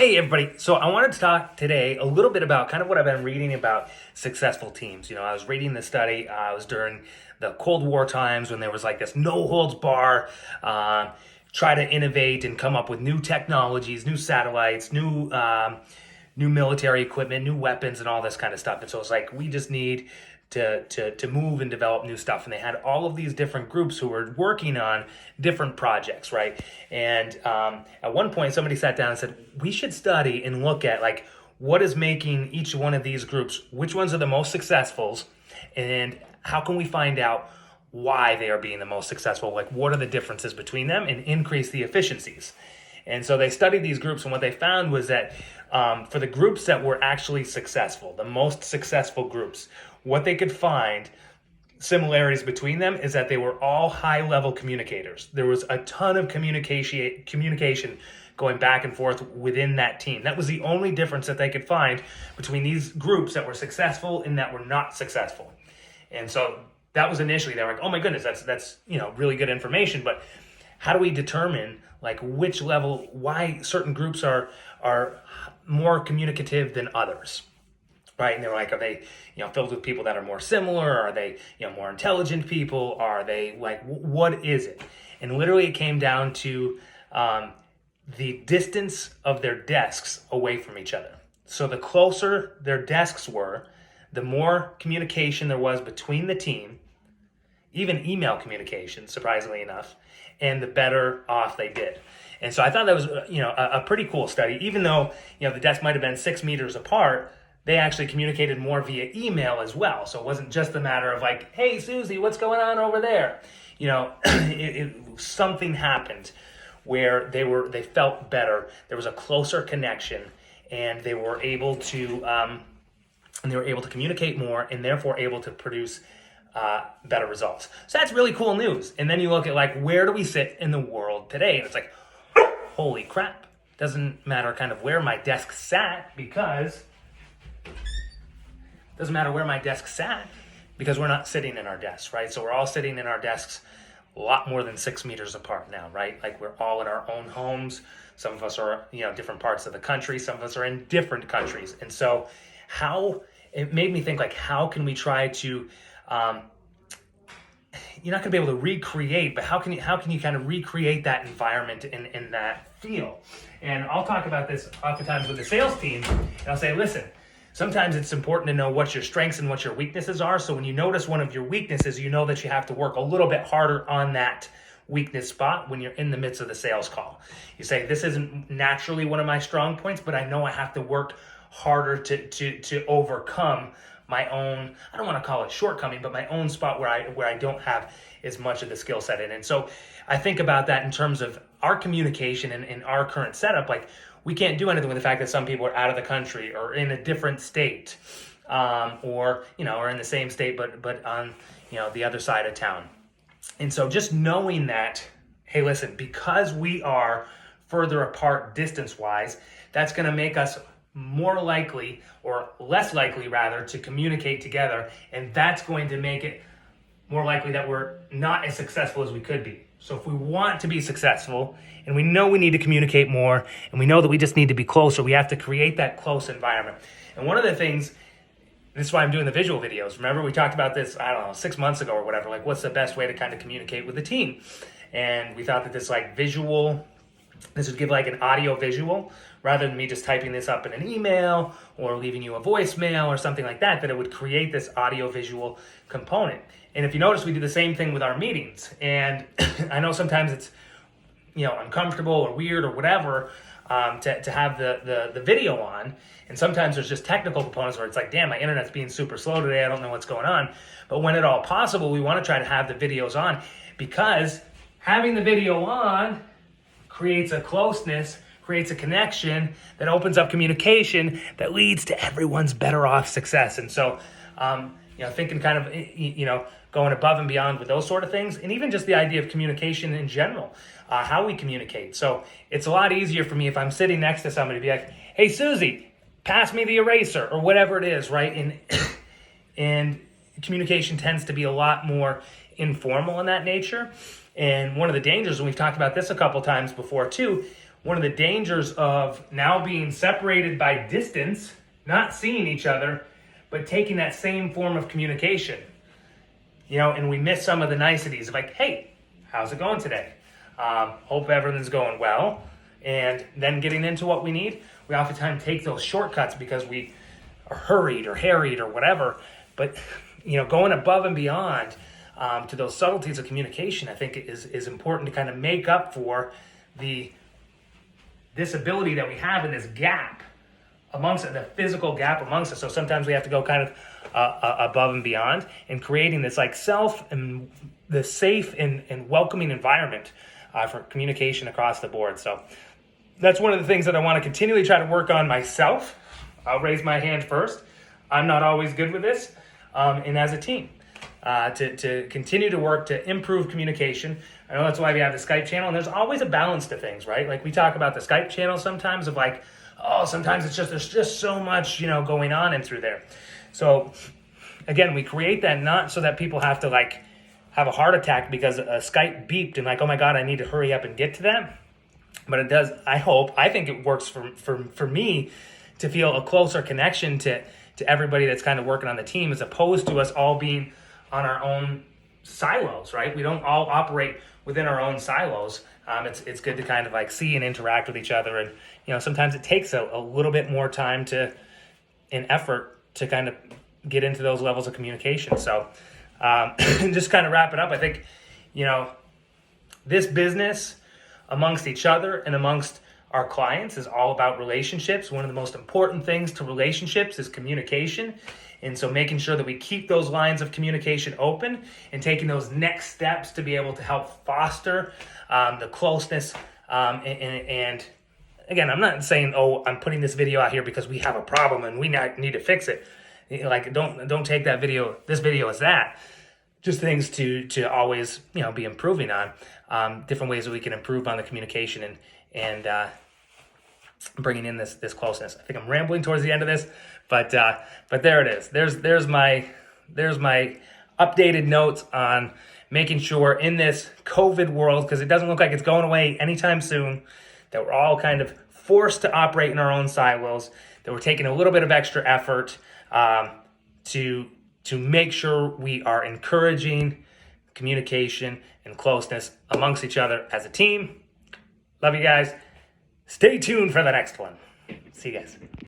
Hey everybody, so I wanted to talk today a little bit about kind of what I've been reading about successful teams. I was reading this study, I was during the Cold War times when there was like this no holds bar, try to innovate and come up with new technologies, new satellites, new military equipment, new weapons and all this kind of stuff. And so it's like, we just need to move and develop new stuff. And they had all of these different groups who were working on different projects, right? And at one point, somebody sat down and said, we should study and look at like what is making each one of these groups, which ones are the most successful, and how can we find out why they are being the most successful? Like, what are the differences between them and increase the efficiencies? And so they studied these groups, and what they found was that for the groups that were actually successful, the most successful groups, what they could find similarities between them is that they were all high-level communicators. There was a ton of communication going back and forth within that team. That was the only difference that they could find between these groups that were successful and that were not successful. And so that was initially, they were like, oh my goodness, that's really good information, but how do we determine like which level, why certain groups are more communicative than others? Right, and they were like, are they, filled with people that are more similar? Are they, more intelligent people? Are they like, what is it? And literally, it came down to the distance of their desks away from each other. So the closer their desks were, the more communication there was between the team, even email communication, surprisingly enough, and the better off they did. And so I thought that was, a pretty cool study. Even though, the desk might have been 6 meters apart, they actually communicated more via email as well. So it wasn't just a matter of like, hey, Susie, what's going on over there? Something happened where they felt better. There was a closer connection, and they were able to communicate more, and therefore able to produce better results. So that's really cool news. And then you look at like, where do we sit in the world today? And it's like, holy crap. Doesn't matter kind of where my desk sat because we're not sitting in our desks, right? So we're all sitting in our desks a lot more than 6 meters apart now, right? Like we're all in our own homes. Some of us are, different parts of the country. Some of us are in different countries. And so it made me think like, how can we try to, you're not gonna be able to recreate, but how can you kind of recreate that environment in that feel? And I'll talk about this oftentimes with the sales team, and I'll say, listen, sometimes it's important to know what your strengths and what your weaknesses are. So when you notice one of your weaknesses, you know that you have to work a little bit harder on that weakness spot when you're in the midst of the sales call. You say, this isn't naturally one of my strong points, but I know I have to work harder to overcome my own, I don't want to call it shortcoming, but my own spot where I don't have as much of the skill set in. And so I think about that in terms of our communication and our current setup. Like, we can't do anything with the fact that some people are out of the country or in a different state, or in the same state, but on, the other side of town. And so just knowing that, hey, listen, because we are further apart distance-wise, that's going to make us more likely, or less likely rather, to communicate together. And that's going to make it more likely that we're not as successful as we could be. So if we want to be successful, and we know we need to communicate more, and we know that we just need to be closer, we have to create that close environment. And one of the things, this is why I'm doing the visual videos. Remember, we talked about this, 6 months ago or whatever, like what's the best way to kind of communicate with the team? And we thought that this would give like an audio visual, rather than me just typing this up in an email or leaving you a voicemail or something like that it would create this audio visual component. And if you notice, we do the same thing with our meetings. And I know sometimes it's, uncomfortable or weird or whatever, to have the video on. And sometimes there's just technical components where it's like, damn, my internet's being super slow today. I don't know what's going on. But when at all possible, we want to try to have the videos on, because having the video on creates a closeness, creates a connection that opens up communication that leads to everyone's better off success. And so, thinking kind of, going above and beyond with those sort of things, and even just the idea of communication in general, how we communicate. So it's a lot easier for me if I'm sitting next to somebody to be like, hey, Susie, pass me the eraser, or whatever it is, right? And communication tends to be a lot more informal in that nature. And one of the dangers, and we've talked about this a couple times before too, one of the dangers of now being separated by distance, not seeing each other, but taking that same form of communication. And we miss some of the niceties of like, hey, how's it going today? Hope everything's going well. And then getting into what we need, we oftentimes take those shortcuts because we are hurried or harried or whatever. But, going above and beyond to those subtleties of communication, I think is important to kind of make up for this ability that we have in this gap amongst the physical gap amongst us. So sometimes we have to go kind of above and beyond in creating this like the safe and welcoming environment for communication across the board. So that's one of the things that I want to continually try to work on myself. I'll raise my hand first. I'm not always good with this, and as a team, to continue to work to improve communication. I know that's why we have the Skype channel, and there's always a balance to things, right? Like we talk about the Skype channel sometimes of like, sometimes there's just so much, going on and through there. So again, we create that not so that people have to like have a heart attack because a Skype beeped and like, oh my God, I need to hurry up and get to that. But it does, I think it works for me to feel a closer connection to everybody that's kind of working on the team, as opposed to us all being on our own silos, right? We don't all operate within our own silos. It's good to kind of like see and interact with each other. And, sometimes it takes a little bit more time and effort to kind of get into those levels of communication. So just kind of wrap it up. I think, this business amongst each other and amongst our clients is all about relationships. One of the most important things to relationships is communication. And so making sure that we keep those lines of communication open and taking those next steps to be able to help foster the closeness. And again, I'm not saying, I'm putting this video out here because we have a problem and we need to fix it. Like, don't take this video as that. Just things to always, be improving on, different ways that we can improve on the communication and bringing in this closeness. I think I'm rambling towards the end of this, but there it is. There's my updated notes on making sure in this COVID world, because it doesn't look like it's going away anytime soon, that we're all kind of forced to operate in our own silos, that we're taking a little bit of extra effort to make sure we are encouraging communication and closeness amongst each other as a team. Love you guys. Stay tuned for the next one. See you guys.